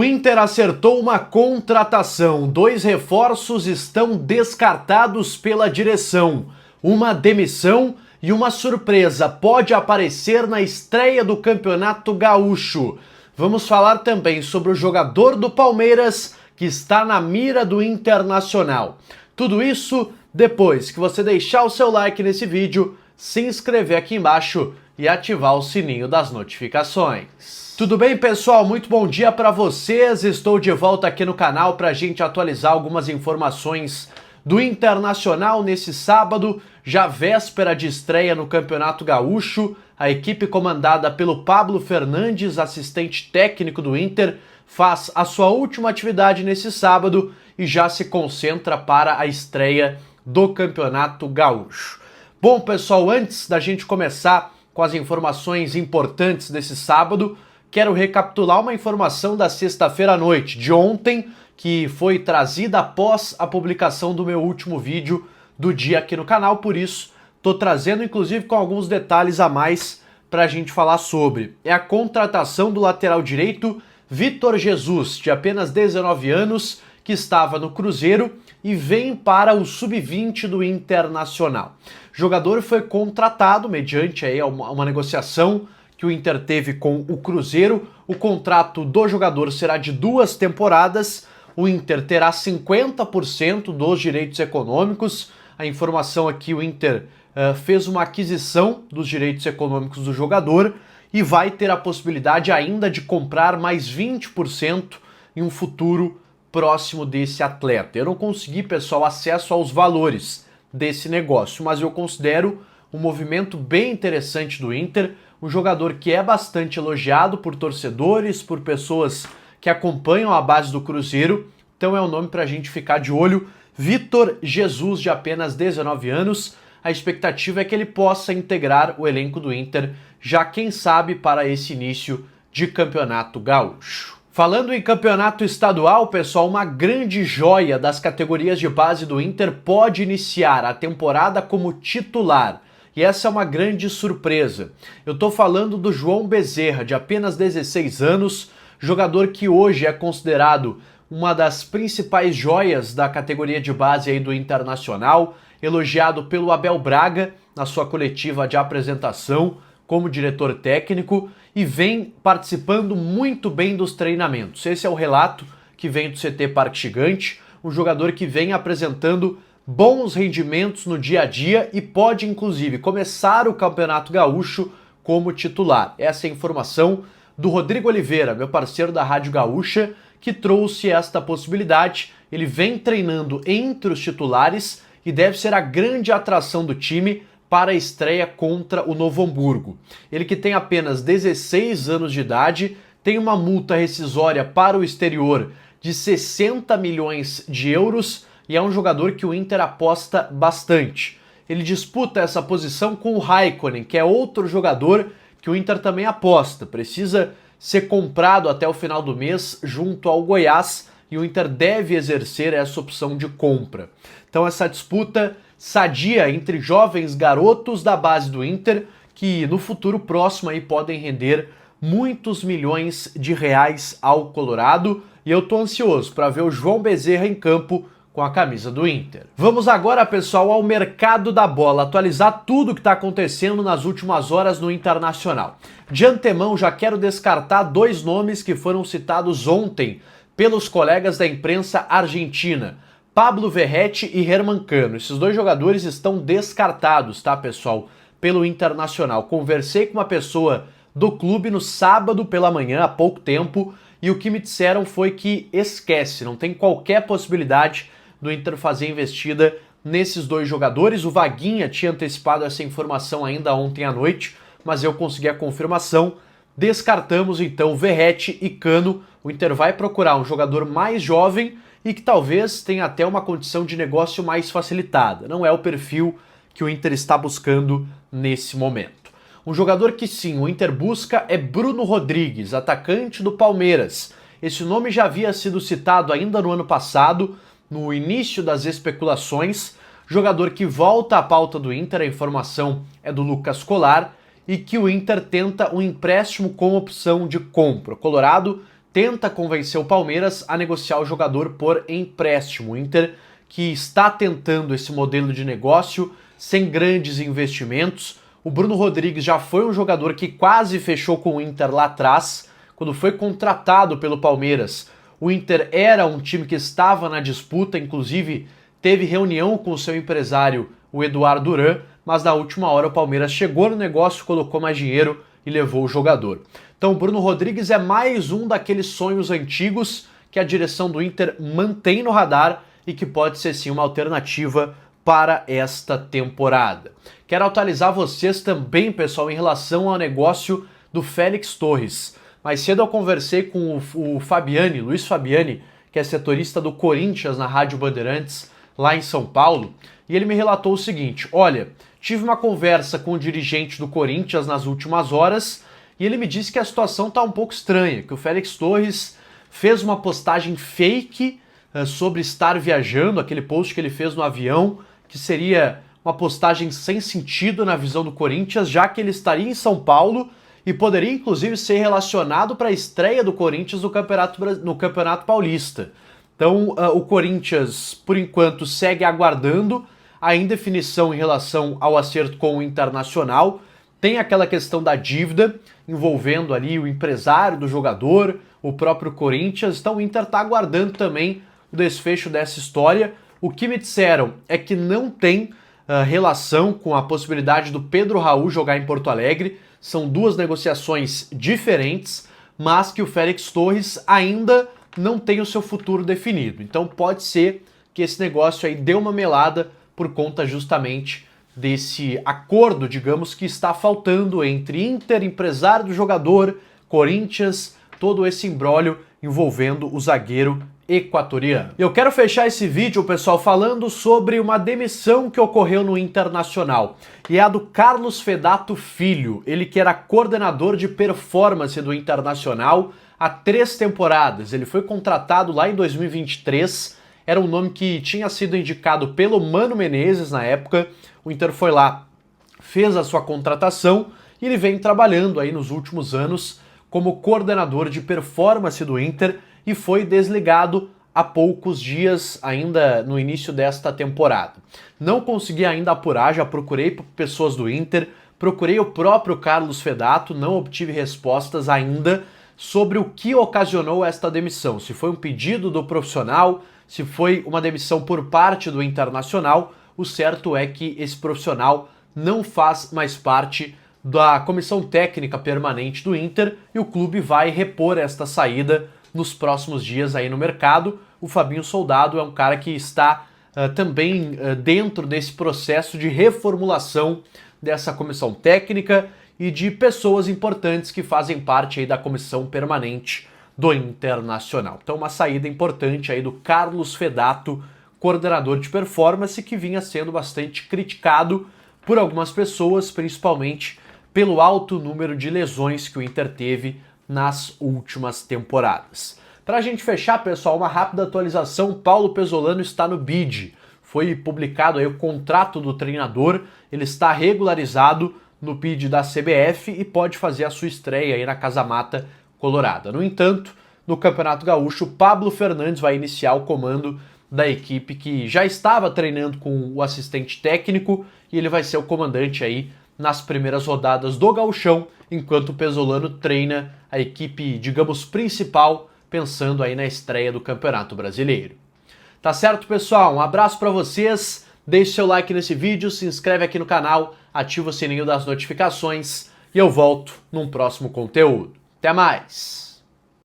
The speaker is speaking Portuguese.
O Inter acertou uma contratação. 2 reforços estão descartados pela direção. Uma demissão e uma surpresa pode aparecer na estreia do Campeonato Gaúcho. Vamos falar também sobre o jogador do Palmeiras que está na mira do Internacional. Tudo isso depois que você deixar o seu like nesse vídeo, se inscrever aqui embaixo e ativar o sininho das notificações. Tudo bem, pessoal? Muito bom dia para vocês. Estou de volta aqui no canal para a gente atualizar algumas informações do Internacional nesse sábado, já véspera de estreia no Campeonato Gaúcho. A equipe comandada pelo Pablo Fernandes, assistente técnico do Inter, faz a sua última atividade nesse sábado e já se concentra para a estreia do Campeonato Gaúcho. Bom, pessoal, antes da gente começar com as informações importantes desse sábado, quero recapitular uma informação da sexta-feira à noite, de ontem, que foi trazida após a publicação do meu último vídeo do dia aqui no canal, por isso estou trazendo inclusive com alguns detalhes a mais para a gente falar sobre. É a contratação do lateral direito Vitor Jesus, de apenas 19 anos, que estava no Cruzeiro e vem para o Sub-20 do Internacional. O jogador foi contratado mediante aí uma negociação que o Inter teve com o Cruzeiro. O contrato do jogador será de 2 temporadas, o Inter terá 50% dos direitos econômicos. A informação aqui, o Inter fez uma aquisição dos direitos econômicos do jogador e vai ter a possibilidade ainda de comprar mais 20% em um futuro próximo desse atleta. Eu não consegui, pessoal, acesso aos valores desse negócio, mas eu considero um movimento bem interessante do Inter, um jogador que é bastante elogiado por torcedores, por pessoas que acompanham a base do Cruzeiro, então é um nome para a gente ficar de olho. Vitor Jesus, de apenas 19 anos, a expectativa é que ele possa integrar o elenco do Inter, já quem sabe para esse início de Campeonato Gaúcho. Falando em campeonato estadual, pessoal, uma grande joia das categorias de base do Inter pode iniciar a temporada como titular. E essa é uma grande surpresa. Eu estou falando do João Bezerra, de apenas 16 anos, jogador que hoje é considerado uma das principais joias da categoria de base aí do Internacional, elogiado pelo Abel Braga na sua coletiva de apresentação como diretor técnico e vem participando muito bem dos treinamentos. Esse é o relato que vem do CT Parque Gigante, um jogador que vem apresentando bons rendimentos no dia a dia e pode inclusive começar o Campeonato Gaúcho como titular. Essa é a informação do Rodrigo Oliveira, meu parceiro da Rádio Gaúcha, que trouxe esta possibilidade. Ele vem treinando entre os titulares e deve ser a grande atração do time para a estreia contra o Novo Hamburgo. Ele, que tem apenas 16 anos de idade, tem uma multa rescisória para o exterior de 60 milhões de euros e é um jogador que o Inter aposta bastante. Ele disputa essa posição com o Raikkonen, que é outro jogador que o Inter também aposta. Precisa ser comprado até o final do mês junto ao Goiás e o Inter deve exercer essa opção de compra. Então essa disputa sadia entre jovens garotos da base do Inter que no futuro próximo aí podem render muitos milhões de reais ao Colorado e eu tô ansioso para ver o João Bezerra em campo com a camisa do Inter. Vamos agora, pessoal, ao mercado da bola, atualizar tudo o que está acontecendo nas últimas horas no Internacional. De antemão, já quero descartar 2 nomes que foram citados ontem pelos colegas da imprensa argentina, Pablo Verratti e Germán Cano. Esses 2 jogadores estão descartados, tá, pessoal, pelo Internacional. Conversei com uma pessoa do clube no sábado pela manhã, há pouco tempo, e o que me disseram foi que esquece, não tem qualquer possibilidade do Inter fazer investida nesses 2 jogadores. O Vaguinha tinha antecipado essa informação ainda ontem à noite, mas eu consegui a confirmação. Descartamos então Verratti e Cano. O Inter vai procurar um jogador mais jovem e que talvez tenha até uma condição de negócio mais facilitada. Não é o perfil que o Inter está buscando nesse momento. Um jogador que sim, o Inter busca é Bruno Rodrigues, atacante do Palmeiras. Esse nome já havia sido citado ainda no ano passado, no início das especulações. Jogador que volta à pauta do Inter, a informação é do Lucas Colar, e que o Inter tenta um empréstimo com opção de compra. O Colorado tenta convencer o Palmeiras a negociar o jogador por empréstimo. O Inter que está tentando esse modelo de negócio sem grandes investimentos. O Bruno Rodrigues já foi um jogador que quase fechou com o Inter lá atrás, quando foi contratado pelo Palmeiras. O Inter era um time que estava na disputa, inclusive teve reunião com o seu empresário, o Eduardo Duran, mas na última hora o Palmeiras chegou no negócio, colocou mais dinheiro e levou o jogador. Então o Bruno Rodrigues é mais um daqueles sonhos antigos que a direção do Inter mantém no radar e que pode ser sim uma alternativa para esta temporada. Quero atualizar vocês também, pessoal, em relação ao negócio do Félix Torres. Mais cedo eu conversei com o Fabiani, Luiz Fabiani, que é setorista do Corinthians na Rádio Bandeirantes, lá em São Paulo, e ele me relatou o seguinte: olha, tive uma conversa com o dirigente do Corinthians nas últimas horas e ele me disse que a situação está um pouco estranha, que o Félix Torres fez uma postagem fake sobre estar viajando, aquele post que ele fez no avião, que seria uma postagem sem sentido na visão do Corinthians, já que ele estaria em São Paulo e poderia inclusive ser relacionado para a estreia do Corinthians no Campeonato Paulista. Então o Corinthians, por enquanto, segue aguardando a indefinição em relação ao acerto com o Internacional. Tem aquela questão da dívida envolvendo ali o empresário do jogador, o próprio Corinthians. Então o Inter está aguardando também o desfecho dessa história. O que me disseram é que não tem relação com a possibilidade do Pedro Raul jogar em Porto Alegre. São duas negociações diferentes, mas que o Félix Torres ainda não tem o seu futuro definido. Então pode ser que esse negócio aí dê uma melada por conta justamente desse acordo, digamos, que está faltando entre Inter, empresário do jogador, Corinthians, todo esse imbróglio envolvendo o zagueiro equatoriano. Eu quero fechar esse vídeo, pessoal, falando sobre uma demissão que ocorreu no Internacional, e é a do Carlos Fedato Filho, ele que era coordenador de performance do Internacional há 3 temporadas. Ele foi contratado lá em 2023, era um nome que tinha sido indicado pelo Mano Menezes na época. O Inter foi lá, fez a sua contratação e ele vem trabalhando aí nos últimos anos como coordenador de performance do Inter e foi desligado há poucos dias, ainda no início desta temporada. Não consegui ainda apurar, já procurei pessoas do Inter, procurei o próprio Carlos Fedato, não obtive respostas ainda sobre o que ocasionou esta demissão. Se foi um pedido do profissional, se foi uma demissão por parte do Internacional. O certo é que esse profissional não faz mais parte da comissão técnica permanente do Inter e o clube vai repor esta saída nos próximos dias aí no mercado. O Fabinho Soldado é um cara que está também dentro desse processo de reformulação dessa comissão técnica e de pessoas importantes que fazem parte aí da comissão permanente do Internacional. Então uma saída importante aí do Carlos Fedato, coordenador de performance, que vinha sendo bastante criticado por algumas pessoas, principalmente pelo alto número de lesões que o Inter teve nas últimas temporadas. Para a gente fechar, pessoal, uma rápida atualização: Paulo Pezzolano está no bid. Foi publicado aí o contrato do treinador, ele está regularizado no bid da CBF e pode fazer a sua estreia aí na Casa Mata Colorada. No entanto, no Campeonato Gaúcho, Pablo Fernandes vai iniciar o comando da equipe que já estava treinando com o assistente técnico e ele vai ser o comandante aí nas primeiras rodadas do Gauchão, enquanto o Pezzolano treina a equipe, digamos, principal, pensando aí na estreia do Campeonato Brasileiro. Tá certo, pessoal? Um abraço para vocês, deixe seu like nesse vídeo, se inscreve aqui no canal, ativa o sininho das notificações e eu volto num próximo conteúdo. Até mais!